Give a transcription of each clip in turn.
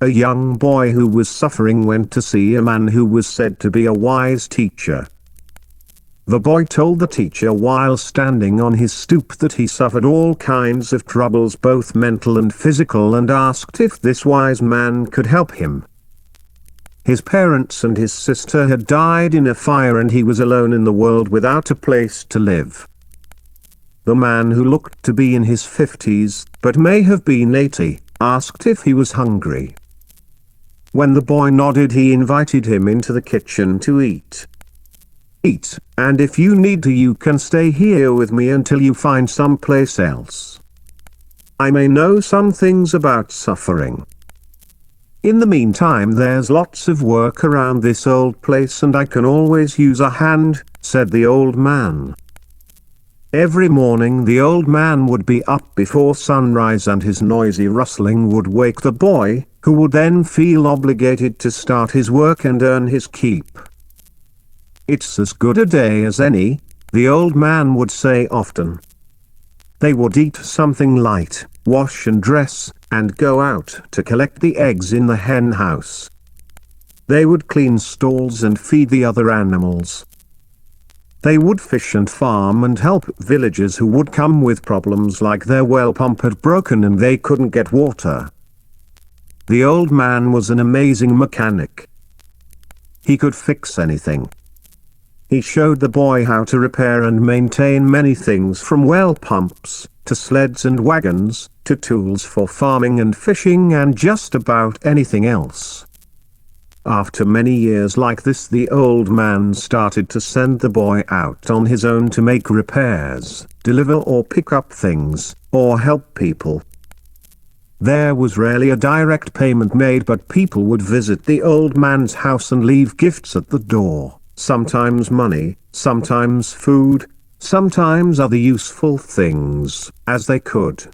A young boy who was suffering went to see a man who was said to be a wise teacher. The boy told the teacher while standing on his stoop that he suffered all kinds of troubles, both mental and physical, and asked if this wise man could help him. His parents and his sister had died in a fire and he was alone in the world without a place to live. The man, who looked to be in his 50s, but may have been 80, asked if he was hungry. When the boy nodded, he invited him into the kitchen to eat. Eat, and if you need to, you can stay here with me until you find some place else. I may know some things about suffering. In the meantime, there's lots of work around this old place and I can always use a hand, said the old man. Every morning the old man would be up before sunrise and his noisy rustling would wake the boy, who would then feel obligated to start his work and earn his keep. It's as good a day as any, the old man would say often. They would eat something light, wash and dress, and go out to collect the eggs in the hen house. They would clean stalls and feed the other animals. They would fish and farm and help villagers who would come with problems like their well pump had broken and they couldn't get water. The old man was an amazing mechanic. He could fix anything. He showed the boy how to repair and maintain many things, from well pumps, to sleds and wagons, to tools for farming and fishing and just about anything else. After many years like this, the old man started to send the boy out on his own to make repairs, deliver or pick up things, or help people. There was rarely a direct payment made, but people would visit the old man's house and leave gifts at the door, sometimes money, sometimes food, sometimes other useful things, as they could.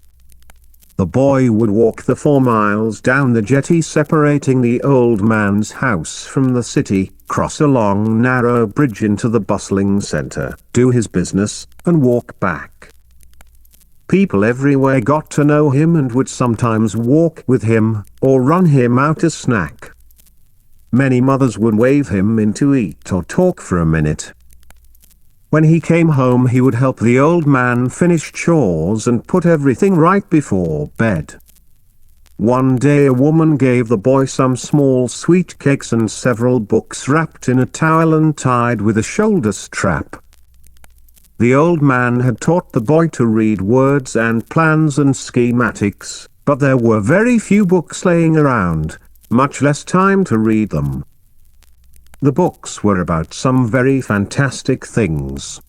The boy would walk the 4 miles down the jetty separating the old man's house from the city, cross a long narrow bridge into the bustling center, do his business, and walk back. People everywhere got to know him and would sometimes walk with him, or run him out a snack. Many mothers would wave him in to eat or talk for a minute. When he came home, he would help the old man finish chores and put everything right before bed. One day a woman gave the boy some small sweet cakes and several books wrapped in a towel and tied with a shoulder strap. The old man had taught the boy to read words and plans and schematics, but there were very few books laying around, much less time to read them. The books were about some very fantastic things.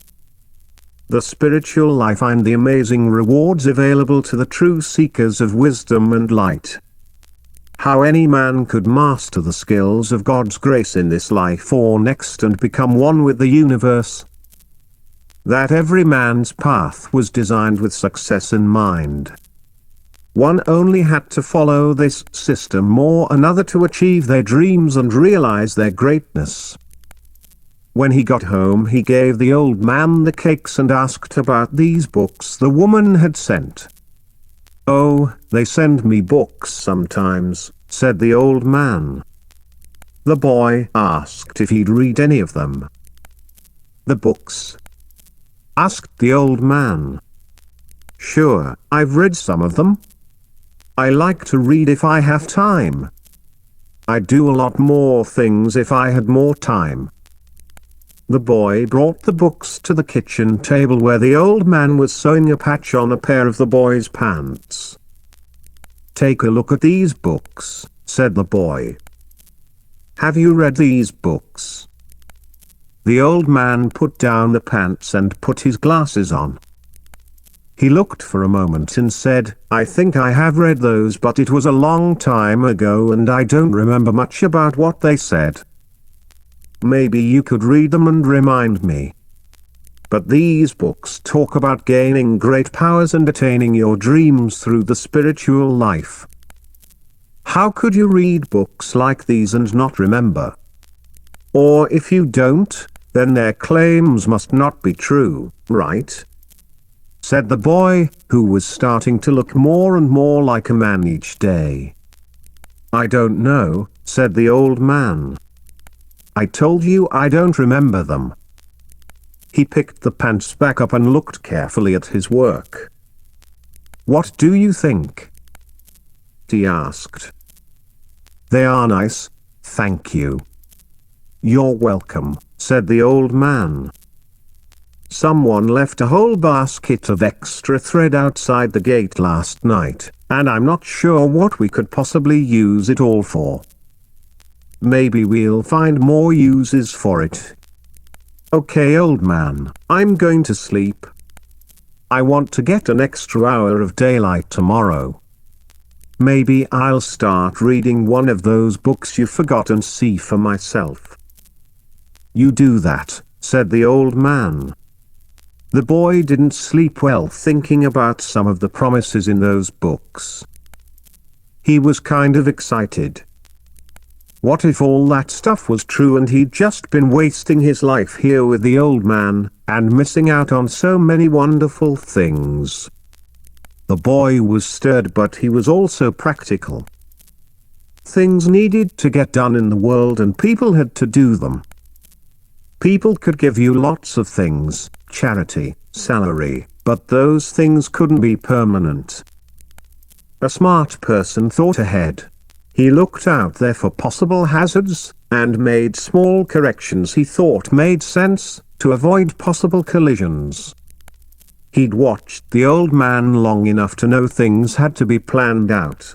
The spiritual life and the amazing rewards available to the true seekers of wisdom and light. How any man could master the skills of God's grace in this life or next and become one with the universe. That every man's path was designed with success in mind. One only had to follow this system or another to achieve their dreams and realize their greatness. When he got home, he gave the old man the cakes and asked about these books the woman had sent. "Oh, they send me books sometimes," said the old man. The boy asked if he'd read any of them. "The books?" asked the old man. "Sure, I've read some of them. I like to read if I have time. I'd do a lot more things if I had more time." The boy brought the books to the kitchen table where the old man was sewing a patch on a pair of the boy's pants. "Take a look at these books," said the boy. "Have you read these books?" The old man put down the pants and put his glasses on. He looked for a moment and said, "I think I have read those, but it was a long time ago and I don't remember much about what they said. Maybe you could read them and remind me. But these books talk about gaining great powers and attaining your dreams through the spiritual life. How could you read books like these and not remember? Or if you don't, then their claims must not be true, right?" said the boy, who was starting to look more and more like a man each day. "I don't know," said the old man. "I told you I don't remember them." He picked the pants back up and looked carefully at his work. "What do you think?" he asked. "They are nice, thank you." "You're welcome," said the old man. "Someone left a whole basket of extra thread outside the gate last night, and I'm not sure what we could possibly use it all for. Maybe we'll find more uses for it." "Okay, old man, I'm going to sleep. I want to get an extra hour of daylight tomorrow. Maybe I'll start reading one of those books you forgot and see for myself." "You do that," said the old man. The boy didn't sleep well thinking about some of the promises in those books. He was kind of excited. What if all that stuff was true and he'd just been wasting his life here with the old man, and missing out on so many wonderful things? The boy was stirred, but he was also practical. Things needed to get done in the world and people had to do them. People could give you lots of things, charity, salary, but those things couldn't be permanent. A smart person thought ahead. He looked out there for possible hazards, and made small corrections he thought made sense, to avoid possible collisions. He'd watched the old man long enough to know things had to be planned out.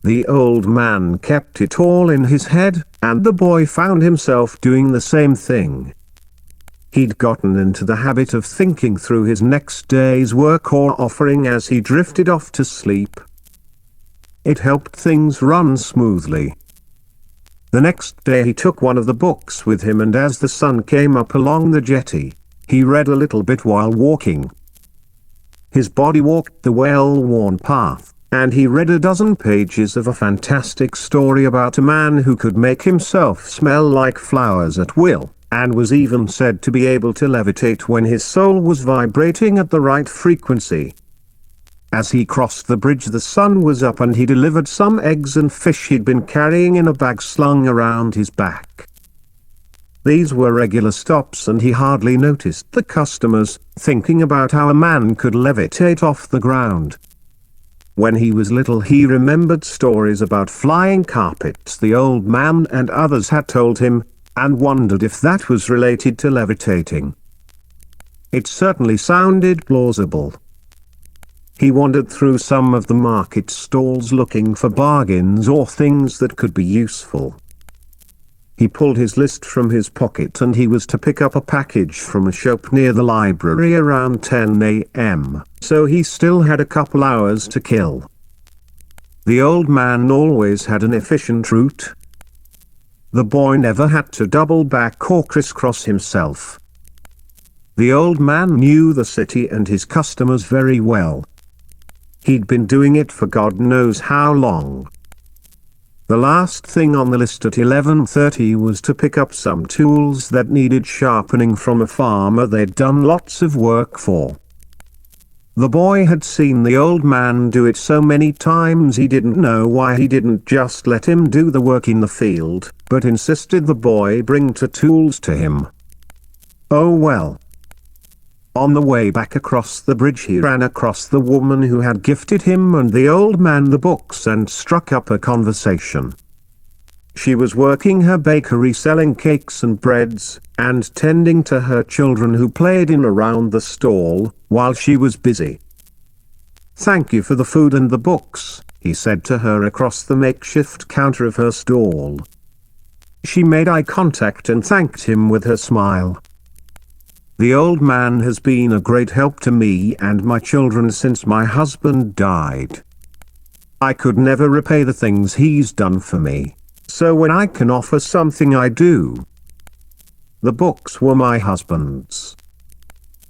The old man kept it all in his head, and the boy found himself doing the same thing. He'd gotten into the habit of thinking through his next day's work or offering as he drifted off to sleep. It helped things run smoothly. The next day he took one of the books with him, and as the sun came up along the jetty, he read a little bit while walking. His body walked the well-worn path, and he read a dozen pages of a fantastic story about a man who could make himself smell like flowers at will, and was even said to be able to levitate when his soul was vibrating at the right frequency. As he crossed the bridge, the sun was up, and he delivered some eggs and fish he'd been carrying in a bag slung around his back. These were regular stops, and he hardly noticed the customers, thinking about how a man could levitate off the ground. When he was little, he remembered stories about flying carpets the old man and others had told him, and wondered if that was related to levitating. It certainly sounded plausible. He wandered through some of the market stalls looking for bargains or things that could be useful. He pulled his list from his pocket, and he was to pick up a package from a shop near the library around 10 a.m., so he still had a couple hours to kill. The old man always had an efficient route. The boy never had to double back or crisscross himself. The old man knew the city and his customers very well. He'd been doing it for God knows how long. The last thing on the list at 11:30 was to pick up some tools that needed sharpening from a farmer they'd done lots of work for. The boy had seen the old man do it so many times he didn't know why he didn't just let him do the work in the field, but insisted the boy bring the tools to him. Oh well. On the way back across the bridge, he ran across the woman who had gifted him and the old man the books and struck up a conversation. She was working her bakery selling cakes and breads, and tending to her children who played in around the stall, while she was busy. "Thank you for the food and the books," he said to her across the makeshift counter of her stall. She made eye contact and thanked him with her smile. "The old man has been a great help to me and my children since my husband died. I could never repay the things he's done for me, so when I can offer something I do." The books were my husband's.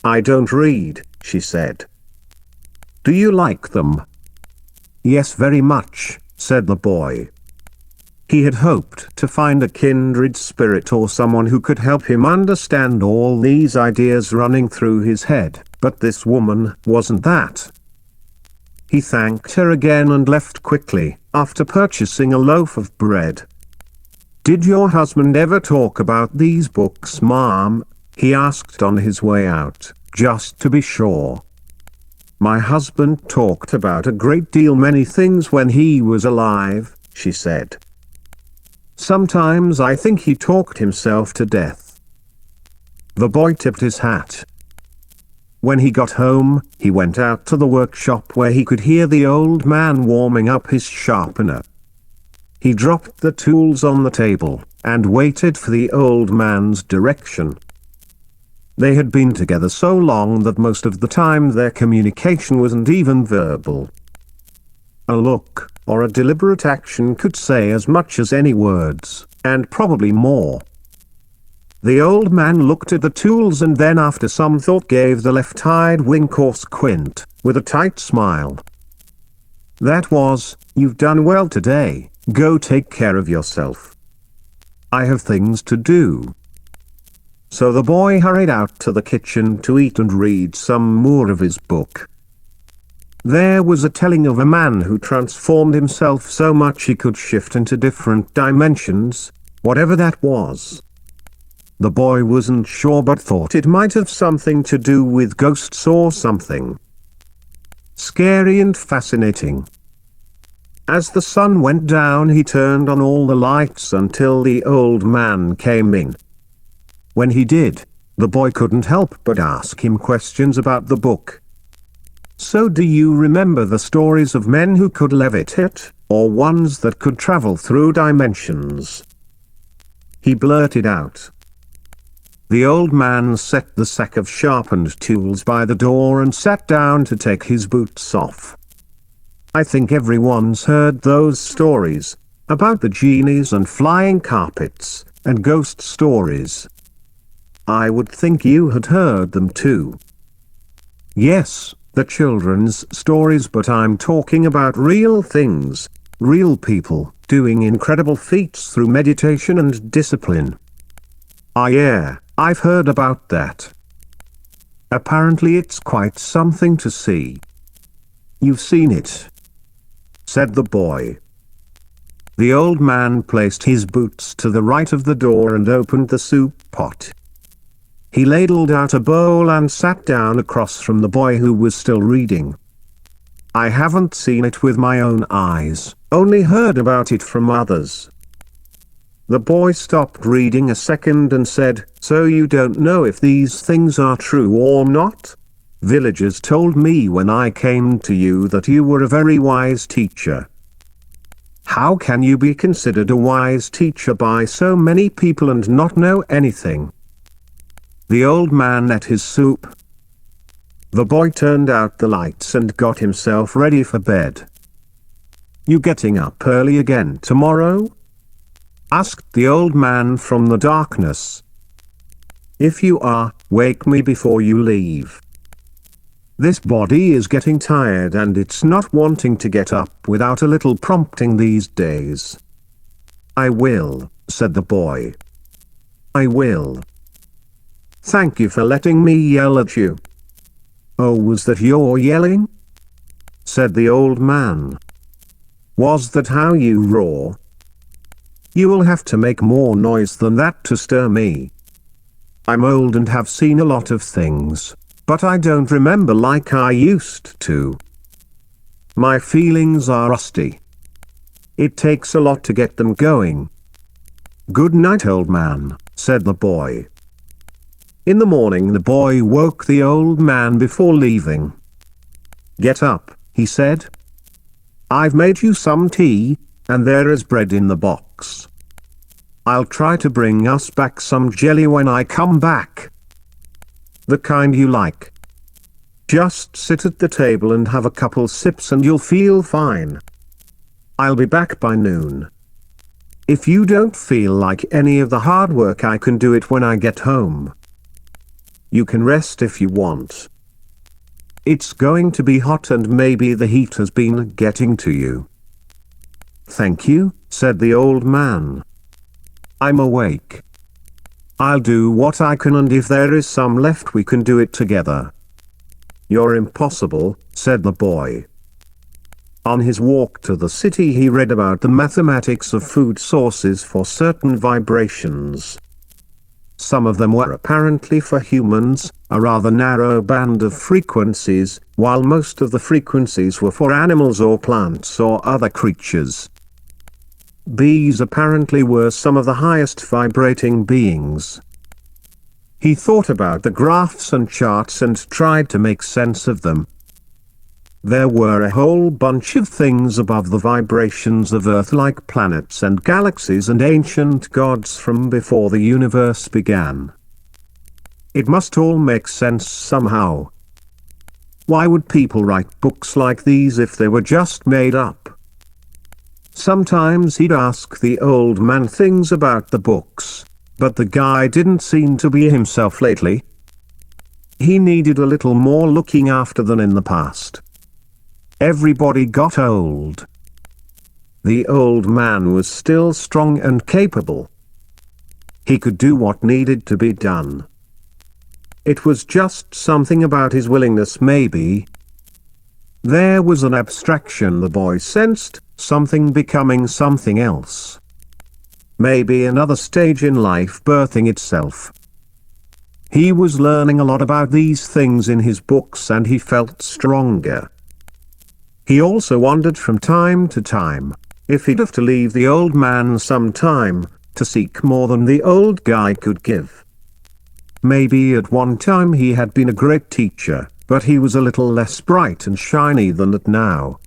"I don't read," she said. "Do you like them?" "Yes, very much," said the boy. He had hoped to find a kindred spirit or someone who could help him understand all these ideas running through his head, but this woman wasn't that. He thanked her again and left quickly, after purchasing a loaf of bread. "Did your husband ever talk about these books, Mom?" he asked on his way out, just to be sure. "My husband talked about a great deal many things when he was alive," she said. "Sometimes I think he talked himself to death." The boy tipped his hat. When he got home, he went out to the workshop where he could hear the old man warming up his sharpener. He dropped the tools on the table, and waited for the old man's direction. They had been together so long that most of the time their communication wasn't even verbal. A look, or a deliberate action could say as much as any words, and probably more. The old man looked at the tools and then after some thought gave the left hind wing or squint, with a tight smile. That was, "You've done well today, go take care of yourself. I have things to do." So the boy hurried out to the kitchen to eat and read some more of his book. There was a telling of a man who transformed himself so much he could shift into different dimensions, whatever that was. The boy wasn't sure but thought it might have something to do with ghosts or something. Scary and fascinating. As the sun went down he turned on all the lights until the old man came in. When he did, the boy couldn't help but ask him questions about the book. "So do you remember the stories of men who could levitate, or ones that could travel through dimensions?" he blurted out. The old man set the sack of sharpened tools by the door and sat down to take his boots off. "I think everyone's heard those stories, about the genies and flying carpets, and ghost stories. I would think you had heard them too." "Yes, the children's stories, but I'm talking about real things, real people, doing incredible feats through meditation and discipline." "Ah yeah, I've heard about that. Apparently it's quite something to see." "You've seen it?" said the boy. The old man placed his boots to the right of the door and opened the soup pot. He ladled out a bowl and sat down across from the boy who was still reading. "I haven't seen it with my own eyes, only heard about it from others." The boy stopped reading a second and said, "So you don't know if these things are true or not? Villagers told me when I came to you that you were a very wise teacher." "How can you be considered a wise teacher by so many people and not know anything?" The old man ate his soup. The boy turned out the lights and got himself ready for bed. "You getting up early again tomorrow?" asked the old man from the darkness. "If you are, wake me before you leave. This body is getting tired and it's not wanting to get up without a little prompting these days." "I will," said the boy. "I will. Thank you for letting me yell at you." "Oh, was that your yelling?" said the old man. "Was that how you roar? You will have to make more noise than that to stir me. I'm old and have seen a lot of things, but I don't remember like I used to. My feelings are rusty. It takes a lot to get them going." "Good night, old man," said the boy. In the morning the boy woke the old man before leaving. "Get up," he said. "I've made you some tea, and there is bread in the box. I'll try to bring us back some jelly when I come back. The kind you like. Just sit at the table and have a couple sips and you'll feel fine. I'll be back by noon. If you don't feel like any of the hard work, I can do it when I get home. You can rest if you want. It's going to be hot and maybe the heat has been getting to you." "Thank you," said the old man. "I'm awake. I'll do what I can and if there is some left we can do it together." "You're impossible," said the boy. On his walk to the city he read about the mathematics of food sources for certain vibrations. Some of them were apparently for humans, a rather narrow band of frequencies, while most of the frequencies were for animals or plants or other creatures. These apparently were some of the highest vibrating beings. He thought about the graphs and charts and tried to make sense of them. There were a whole bunch of things above the vibrations of Earth, like planets and galaxies and ancient gods from before the universe began. It must all make sense somehow. Why would people write books like these if they were just made up? Sometimes he'd ask the old man things about the books, but the guy didn't seem to be himself lately. He needed a little more looking after than in the past. Everybody got old. The old man was still strong and capable. He could do what needed to be done. It was just something about his willingness, maybe. There was an abstraction the boy sensed, something becoming something else. Maybe another stage in life birthing itself. He was learning a lot about these things in his books and he felt stronger. He also wondered from time to time, if he'd have to leave the old man some time, to seek more than the old guy could give. Maybe at one time he had been a great teacher, but he was a little less bright and shiny than that now.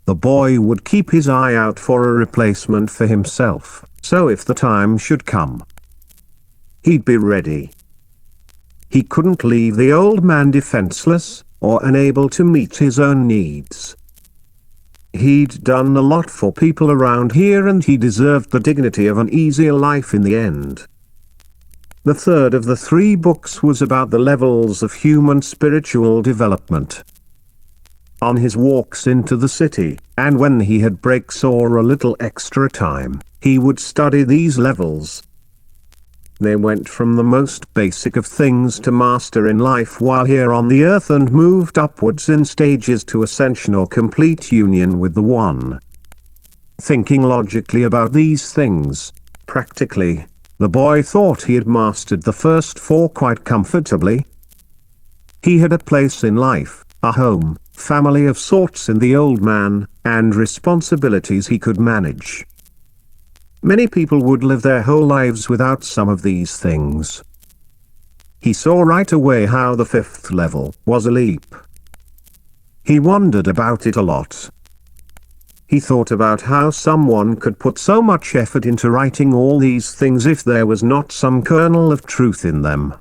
The boy would keep his eye out for a replacement for himself, so if the time should come, he'd be ready. He couldn't leave the old man defenseless, or unable to meet his own needs. He'd done a lot for people around here and he deserved the dignity of an easier life in the end. The third of the 3 books was about the levels of human spiritual development. On his walks into the city, and when he had breaks or a little extra time, he would study these levels. They went from the most basic of things to master in life while here on the earth and moved upwards in stages to ascension or complete union with the One. Thinking logically about these things, practically, the boy thought he had mastered the first 4 quite comfortably. He had a place in life, a home, family of sorts in the old man, and responsibilities he could manage. Many people would live their whole lives without some of these things. He saw right away how the 5th level was a leap. He wondered about it a lot. He thought about how someone could put so much effort into writing all these things if there was not some kernel of truth in them.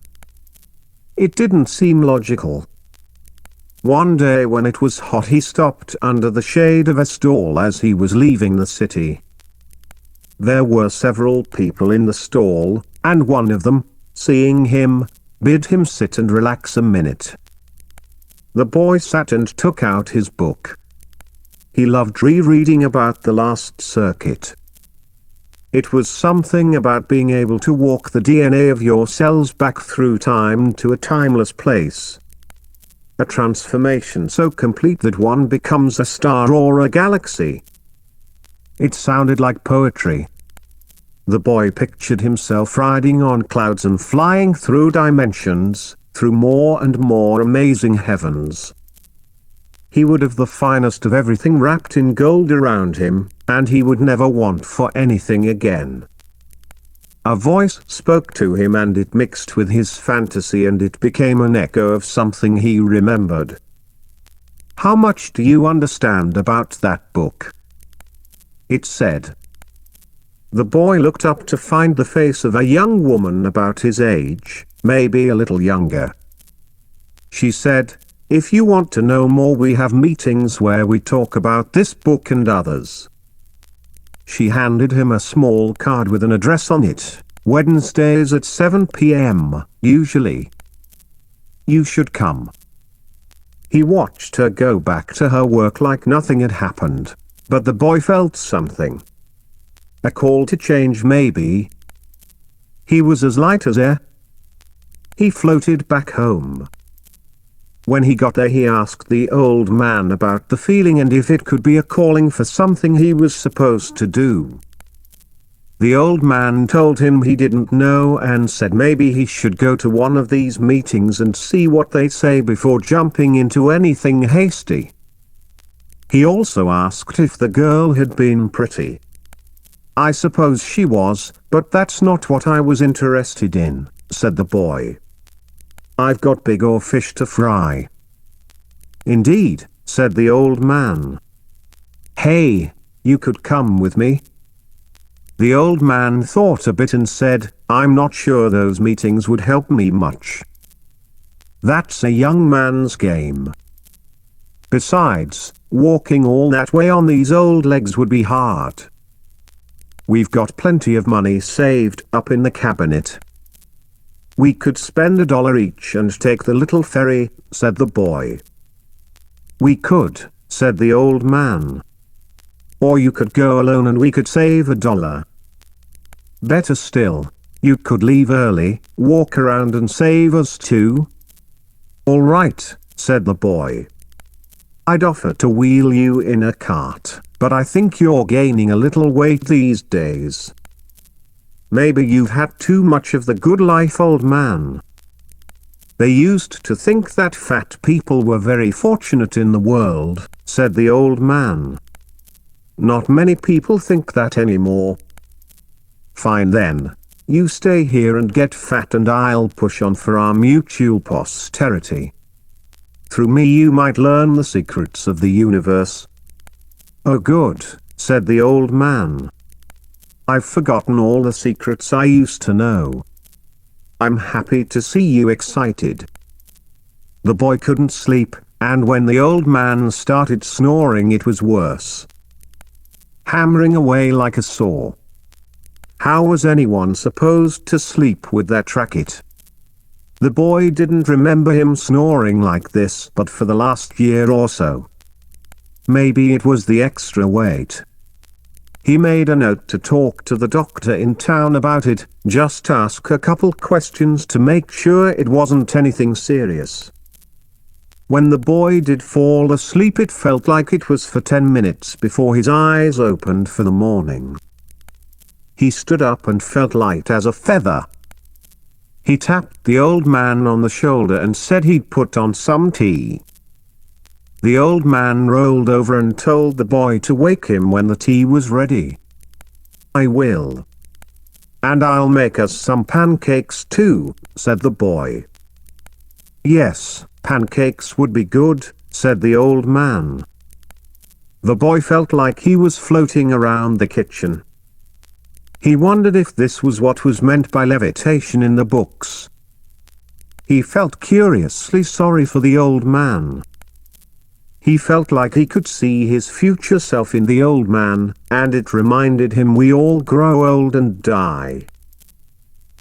It didn't seem logical. One day when it was hot he stopped under the shade of a stall as he was leaving the city. There were several people in the stall, and one of them, seeing him, bid him sit and relax a minute. The boy sat and took out his book. He loved rereading about the last circuit. It was something about being able to walk the DNA of your cells back through time to a timeless place. A transformation so complete that one becomes a star or a galaxy. It sounded like poetry. The boy pictured himself riding on clouds and flying through dimensions, through more and more amazing heavens. He would have the finest of everything wrapped in gold around him, and he would never want for anything again. A voice spoke to him and it mixed with his fantasy and it became an echo of something he remembered. "How much do you understand about that book?" it said. The boy looked up to find the face of a young woman about his age, maybe a little younger. She said, "If you want to know more, we have meetings where we talk about this book and others." She handed him a small card with an address on it, Wednesdays at 7 p.m., usually. "You should come." He watched her go back to her work like nothing had happened, but the boy felt something. A call to change, maybe. He was as light as air. He floated back home. When he got there, he asked the old man about the feeling and if it could be a calling for something he was supposed to do. The old man told him he didn't know and said maybe he should go to one of these meetings and see what they say before jumping into anything hasty. He also asked if the girl had been pretty. "I suppose she was, but that's not what I was interested in," said the boy. "I've got bigger fish to fry." "Indeed," said the old man. "Hey, you could come with me." The old man thought a bit and said, "I'm not sure those meetings would help me much. That's a young man's game. Besides, walking all that way on these old legs would be hard. We've got plenty of money saved up in the cabinet. We could spend $1 each and take the little ferry," said the boy. "We could," said the old man. "Or you could go alone and we could save $1. Better still, you could leave early, walk around and save us too." "All right," said the boy. "I'd offer to wheel you in a cart, but I think you're gaining a little weight these days. Maybe you've had too much of the good life, old man." "They used to think that fat people were very fortunate in the world," said the old man. "Not many people think that anymore." "Fine then. You stay here and get fat and I'll push on for our mutual posterity. Through me you might learn the secrets of the universe." "Oh good," said the old man. "I've forgotten all the secrets I used to know. I'm happy to see you excited." The boy couldn't sleep, and when the old man started snoring it was worse. Hammering away like a saw. How was anyone supposed to sleep with that racket? The boy didn't remember him snoring like this but for the last year or so. Maybe it was the extra weight. He made a note to talk to the doctor in town about it, just ask a couple questions to make sure it wasn't anything serious. When the boy did fall asleep it felt like it was for 10 minutes before his eyes opened for the morning. He stood up and felt light as a feather. He tapped the old man on the shoulder and said he'd put on some tea. The old man rolled over and told the boy to wake him when the tea was ready. "I will. And I'll make us some pancakes too," said the boy. "Yes, pancakes would be good," said the old man. The boy felt like he was floating around the kitchen. He wondered if this was what was meant by levitation in the books. He felt curiously sorry for the old man. He felt like he could see his future self in the old man, and it reminded him we all grow old and die.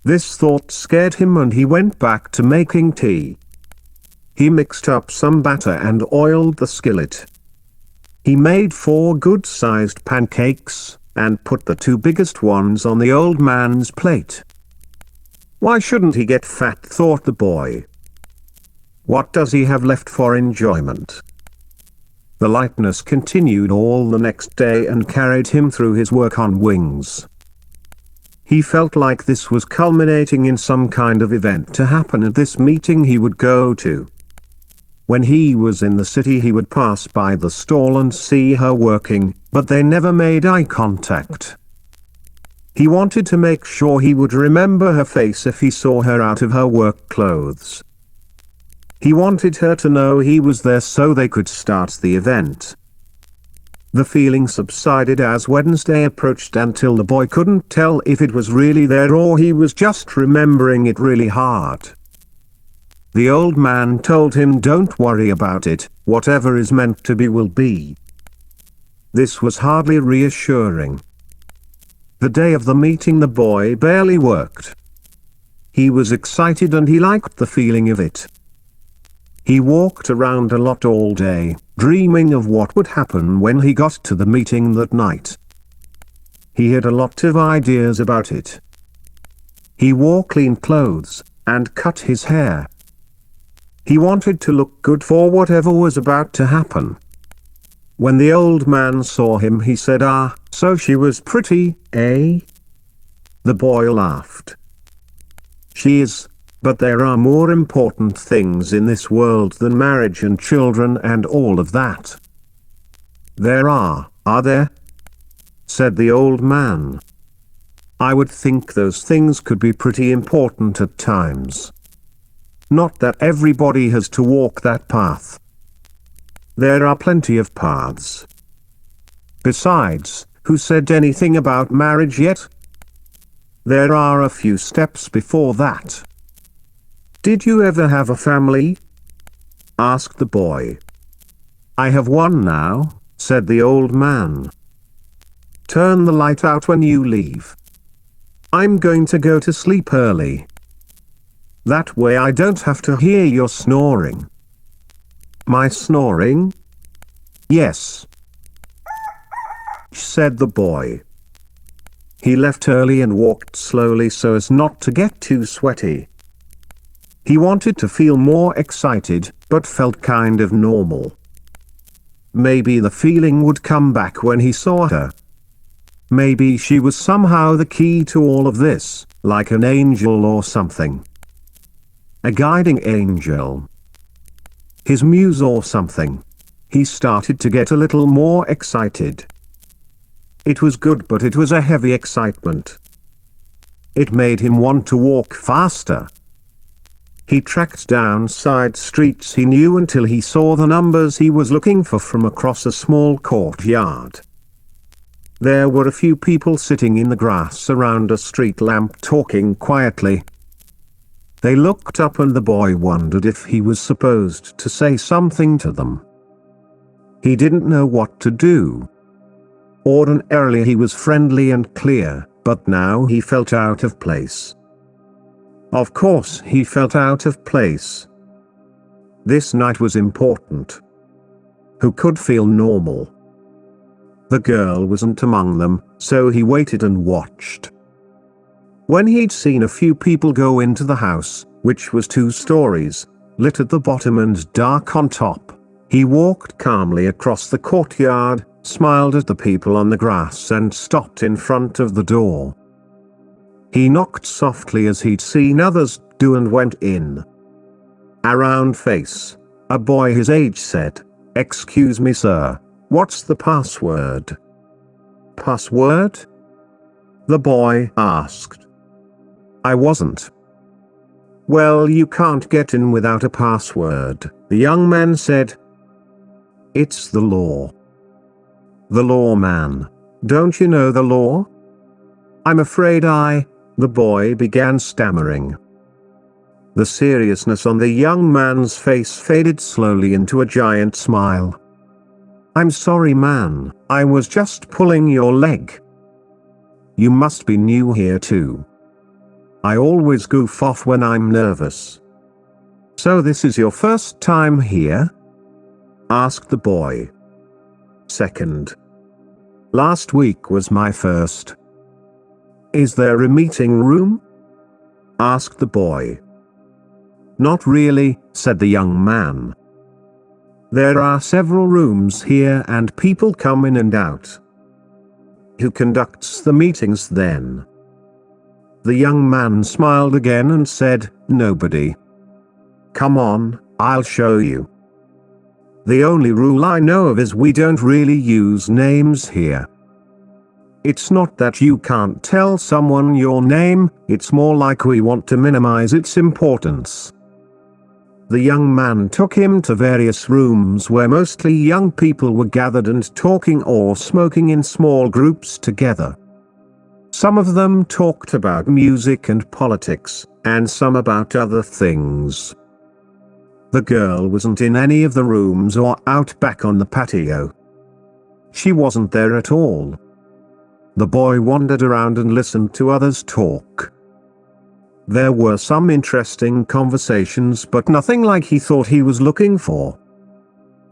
This thought scared him and he went back to making tea. He mixed up some batter and oiled the skillet. He made 4 good-sized pancakes, and put the 2 biggest ones on the old man's plate. Why shouldn't he get fat, thought the boy. What does he have left for enjoyment? The lightness continued all the next day and carried him through his work on wings. He felt like this was culminating in some kind of event to happen at this meeting he would go to. When he was in the city he would pass by the stall and see her working, but they never made eye contact. He wanted to make sure he would remember her face if he saw her out of her work clothes. He wanted her to know he was there so they could start the event. The feeling subsided as Wednesday approached until the boy couldn't tell if it was really there or he was just remembering it really hard. The old man told him, "Don't worry about it, whatever is meant to be will be." This was hardly reassuring. The day of the meeting the boy barely worked. He was excited and he liked the feeling of it. He walked around a lot all day, dreaming of what would happen when he got to the meeting that night. He had a lot of ideas about it. He wore clean clothes, and cut his hair. He wanted to look good for whatever was about to happen. When the old man saw him, he said, "Ah, so she was pretty, eh?" The boy laughed. "She is, but there are more important things in this world than marriage and children and all of that." "There are there?" said the old man. "I would think those things could be pretty important at times. Not that everybody has to walk that path. There are plenty of paths. Besides, who said anything about marriage yet? There are a few steps before that." "Did you ever have a family?" asked the boy. "I have one now," said the old man. "Turn the light out when you leave. I'm going to go to sleep early. That way I don't have to hear your snoring." "My snoring?" "Yes," said the boy. He left early and walked slowly so as not to get too sweaty. He wanted to feel more excited, but felt kind of normal. Maybe the feeling would come back when he saw her. Maybe she was somehow the key to all of this, like an angel or something. A guiding angel. His muse or something. He started to get a little more excited. It was good, but it was a heavy excitement. It made him want to walk faster. He tracked down side streets he knew until he saw the numbers he was looking for from across a small courtyard. There were a few people sitting in the grass around a street lamp talking quietly. They looked up and the boy wondered if he was supposed to say something to them. He didn't know what to do. Ordinarily he was friendly and clear, but now he felt out of place. Of course he felt out of place. This night was important. Who could feel normal? The girl wasn't among them, so he waited and watched. When he'd seen a few people go into the house, which was 2 stories, lit at the bottom and dark on top, he walked calmly across the courtyard, smiled at the people on the grass and stopped in front of the door. He knocked softly as he'd seen others do and went in. A round face, a boy his age said, "Excuse me sir, what's the password?" "Password?" the boy asked. "I wasn't." "Well, you can't get in without a password," the young man said. "It's the law." "The law, man. Don't you know the law?" "I'm afraid the boy began stammering. The seriousness on the young man's face faded slowly into a giant smile. "I'm sorry man, I was just pulling your leg." "You must be new here too." "I always goof off when I'm nervous." "So this is your first time here?" asked the boy. "Second. Last week was my first." "Is there a meeting room?" asked the boy. "Not really," said the young man. "There are several rooms here and people come in and out." "Who conducts the meetings then?" The young man smiled again and said, "Nobody." "Come on, I'll show you. The only rule I know of is we don't really use names here." "It's not that you can't tell someone your name, it's more like we want to minimize its importance." The young man took him to various rooms where mostly young people were gathered and talking or smoking in small groups together. Some of them talked about music and politics, and some about other things. The girl wasn't in any of the rooms or out back on the patio. She wasn't there at all. The boy wandered around and listened to others talk. There were some interesting conversations, but nothing like he thought he was looking for.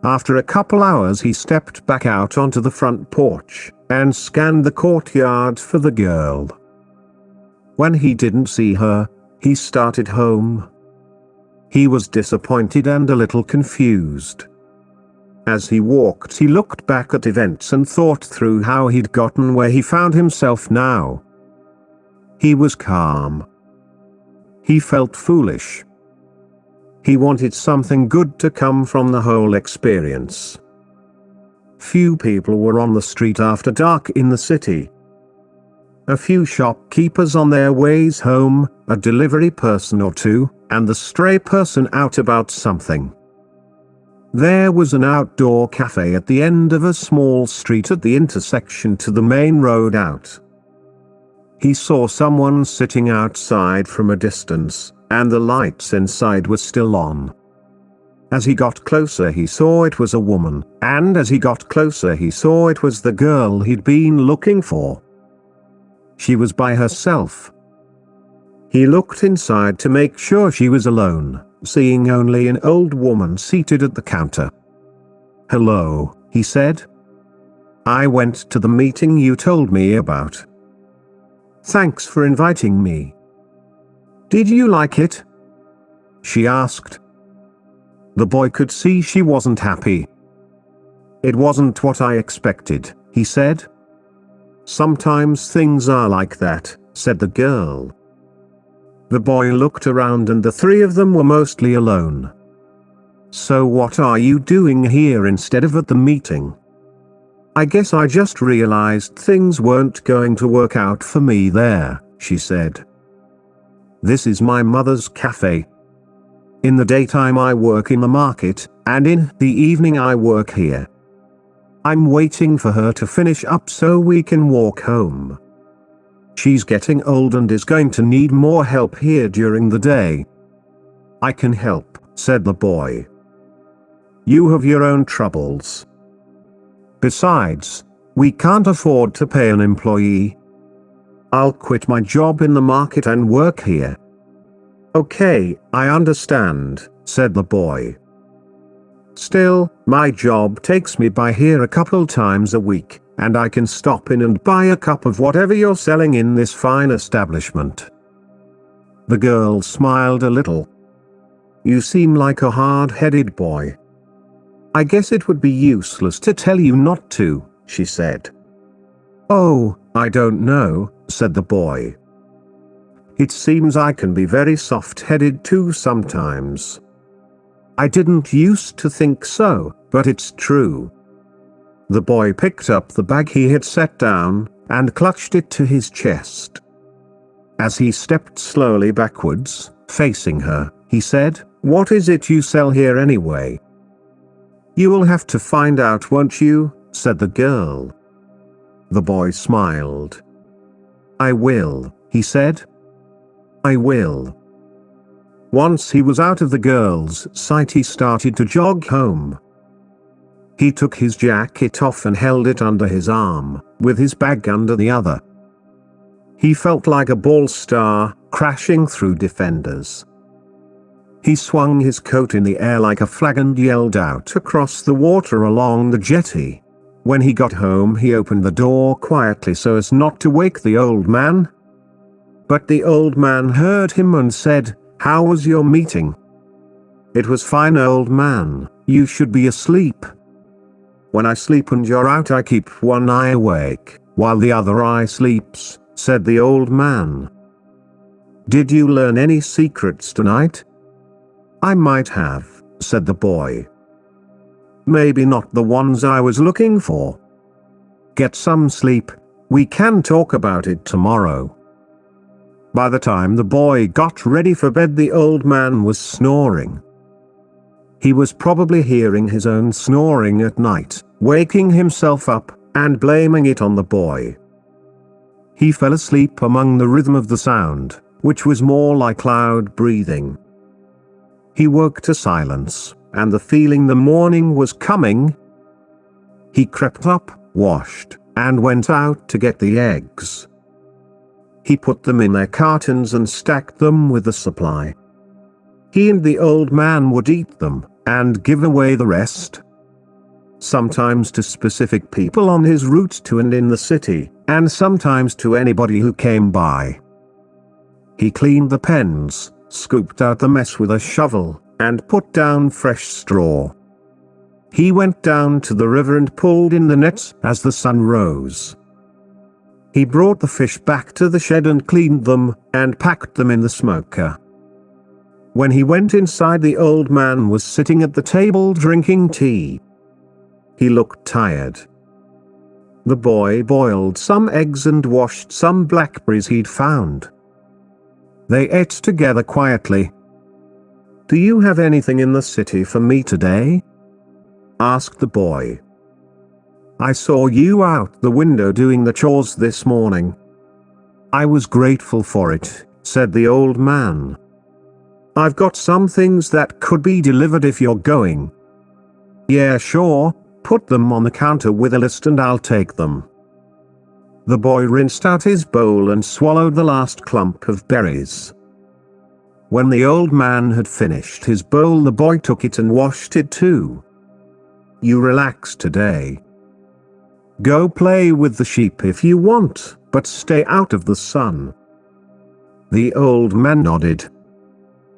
After a couple hours he stepped back out onto the front porch, and scanned the courtyard for the girl. When he didn't see her, he started home. He was disappointed and a little confused. As he walked, he looked back at events and thought through how he'd gotten where he found himself now. He was calm. He felt foolish. He wanted something good to come from the whole experience. Few people were on the street after dark in the city. A few shopkeepers on their ways home, a delivery person or two, and the stray person out about something. There was an outdoor cafe at the end of a small street at the intersection to the main road out. He saw someone sitting outside from a distance, and the lights inside were still on. As he got closer he saw it was a woman, and as he got closer he saw it was the girl he'd been looking for. She was by herself. He looked inside to make sure she was alone, seeing only an old woman seated at the counter. "Hello," he said. "I went to the meeting you told me about. Thanks for inviting me." "Did you like it?" she asked. The boy could see she wasn't happy. "It wasn't what I expected," he said. "Sometimes things are like that," said the girl. The boy looked around and the three of them were mostly alone. "So what are you doing here instead of at the meeting?" "I guess I just realized things weren't going to work out for me there," she said. "This is my mother's cafe. In the daytime I work in the market, and in the evening I work here. I'm waiting for her to finish up so we can walk home. She's getting old and is going to need more help here during the day." "I can help," said the boy. "You have your own troubles. Besides, we can't afford to pay an employee. I'll quit my job in the market and work here." "Okay, I understand," said the boy. "Still, my job takes me by here a couple times a week, and I can stop in and buy a cup of whatever you're selling in this fine establishment." The girl smiled a little. "You seem like a hard-headed boy. I guess it would be useless to tell you not to," she said. "Oh, I don't know," said the boy. "It seems I can be very soft-headed too sometimes. I didn't used to think so, but it's true." The boy picked up the bag he had set down, and clutched it to his chest. As he stepped slowly backwards, facing her, he said, "What is it you sell here anyway?" "You will have to find out, won't you?" said the girl. The boy smiled. "I will," he said. "I will." Once he was out of the girl's sight he started to jog home. He took his jacket off and held it under his arm, with his bag under the other. He felt like a ball star, crashing through defenders. He swung his coat in the air like a flag and yelled out across the water along the jetty. When he got home he opened the door quietly so as not to wake the old man. But the old man heard him and said, "How was your meeting?" "It was fine, old man, you should be asleep." "When I sleep and you're out I keep one eye awake, while the other eye sleeps," said the old man. "Did you learn any secrets tonight?" "I might have," said the boy. "Maybe not the ones I was looking for." "Get some sleep, we can talk about it tomorrow." By the time the boy got ready for bed the old man was snoring. He was probably hearing his own snoring at night, waking himself up, and blaming it on the boy. He fell asleep among the rhythm of the sound, which was more like loud breathing. He woke to silence, and the feeling the morning was coming. He crept up, washed, and went out to get the eggs. He put them in their cartons and stacked them with the supply. He and the old man would eat them, and give away the rest. Sometimes to specific people on his route to and in the city, and sometimes to anybody who came by. He cleaned the pens, scooped out the mess with a shovel, and put down fresh straw. He went down to the river and pulled in the nets as the sun rose. He brought the fish back to the shed and cleaned them, and packed them in the smoker. When he went inside, the old man was sitting at the table drinking tea. He looked tired. The boy boiled some eggs and washed some blackberries he'd found. They ate together quietly. "Do you have anything in the city for me today?" asked the boy. "I saw you out the window doing the chores this morning." "I was grateful for it," said the old man. "I've got some things that could be delivered if you're going." "Yeah, sure, put them on the counter with a list and I'll take them." The boy rinsed out his bowl and swallowed the last clump of berries. When the old man had finished his bowl, the boy took it and washed it too. "You relax today. Go play with the sheep if you want, but stay out of the sun." The old man nodded.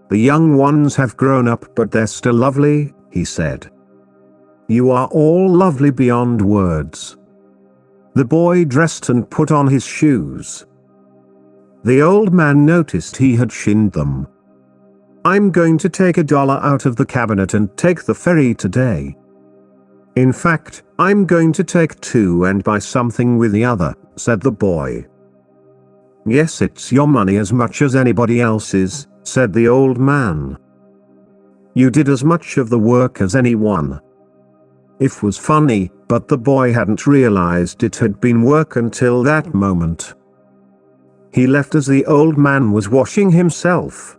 "The young ones have grown up, but they're still lovely," he said. "You are all lovely beyond words." The boy dressed and put on his shoes. The old man noticed he had shinned them. "I'm going to take $1 out of the cabinet and take the ferry today. In fact, I'm going to take 2 and buy something with the other," said the boy. "Yes, it's your money as much as anybody else's," said the old man. "You did as much of the work as anyone." It was funny, but the boy hadn't realized it had been work until that moment. He left as the old man was washing himself.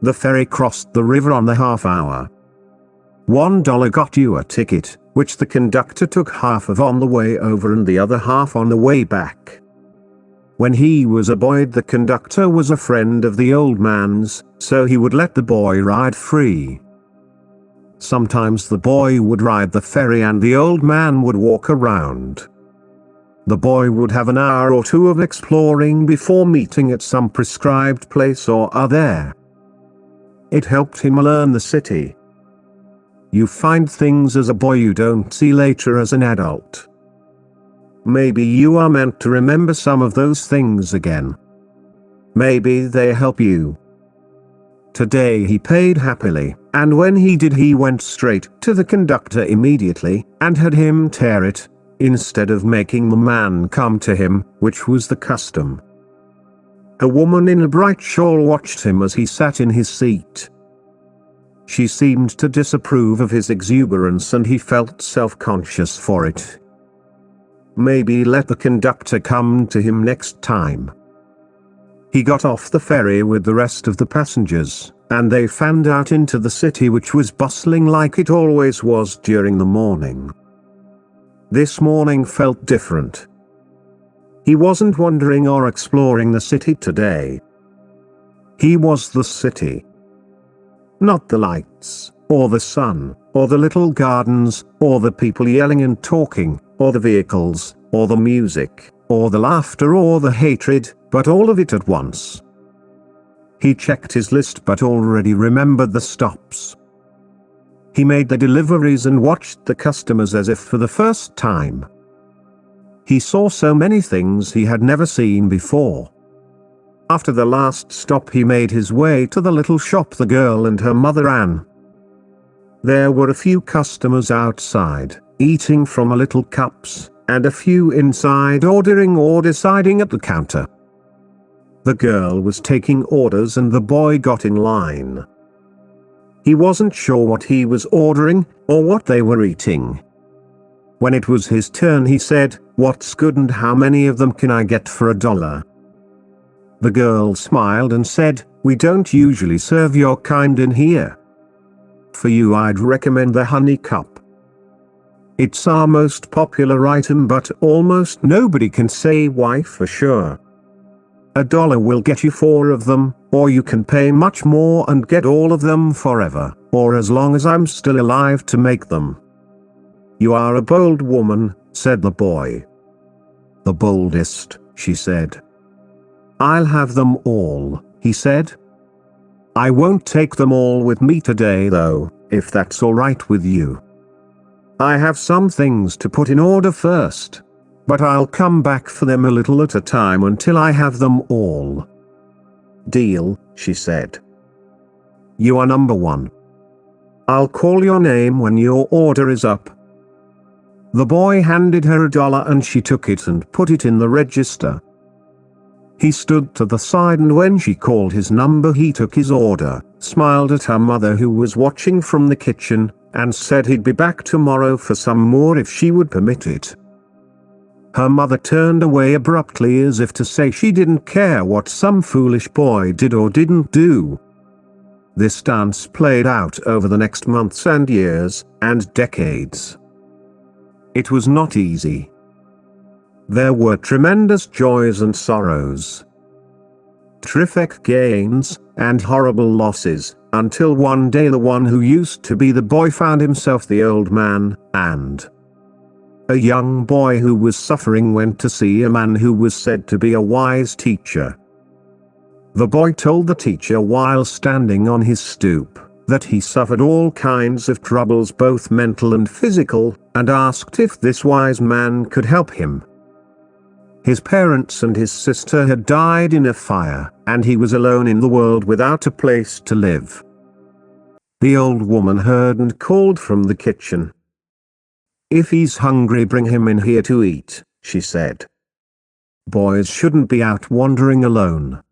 The ferry crossed the river on the half hour. $1 got you a ticket, which the conductor took half of on the way over and the other half on the way back. When he was a boy, the conductor was a friend of the old man's, so he would let the boy ride free. Sometimes the boy would ride the ferry and the old man would walk around. The boy would have an hour or 2 of exploring before meeting at some prescribed place or other. It helped him learn the city. You find things as a boy you don't see later as an adult. Maybe you are meant to remember some of those things again. Maybe they help you. Today he paid happily, and when he did, he went straight to the conductor immediately, and had him tear it, instead of making the man come to him, which was the custom. A woman in a bright shawl watched him as he sat in his seat. She seemed to disapprove of his exuberance, and he felt self-conscious for it. Maybe let the conductor come to him next time. He got off the ferry with the rest of the passengers, and they fanned out into the city, which was bustling like it always was during the morning. This morning felt different. He wasn't wandering or exploring the city today. He was the city. Not the lights, or the sun, or the little gardens, or the people yelling and talking, or the vehicles, or the music, or the laughter, or the hatred, but all of it at once. He checked his list but already remembered the stops. He made the deliveries and watched the customers as if for the first time. He saw so many things he had never seen before. After the last stop, he made his way to the little shop the girl and her mother ran. There were a few customers outside, eating from little cups, and a few inside ordering or deciding at the counter. The girl was taking orders and the boy got in line. He wasn't sure what he was ordering, or what they were eating. When it was his turn, he said, "What's good and how many of them can I get for $1?" The girl smiled and said, "We don't usually serve your kind in here. For you, I'd recommend the honey cup. It's our most popular item, but almost nobody can say why for sure. $1 will get you 4 of them, or you can pay much more and get all of them forever, or as long as I'm still alive to make them." "You are a bold woman," said the boy. "The boldest," she said. "I'll have them all," he said. I won't take them all with me today though, if that's alright with you. I have some things to put in order first. But I'll come back for them a little at a time until I have them all. Deal, she said. You are number one. I'll call your name when your order is up. The boy handed her $1 and she took it and put it in the register. He stood to the side and when she called his number he took his order, smiled at her mother who was watching from the kitchen, and said he'd be back tomorrow for some more if she would permit it. Her mother turned away abruptly as if to say she didn't care what some foolish boy did or didn't do. This dance played out over the next months and years, and decades. It was not easy. There were tremendous joys and sorrows, terrific gains, and horrible losses, until one day the one who used to be the boy found himself the old man, and a young boy who was suffering went to see a man who was said to be a wise teacher. The boy told the teacher while standing on his stoop, that he suffered all kinds of troubles both mental and physical, and asked if this wise man could help him. His parents and his sister had died in a fire, and he was alone in the world without a place to live. The old woman heard and called from the kitchen. If he's hungry, bring him in here to eat, she said. Boys shouldn't be out wandering alone.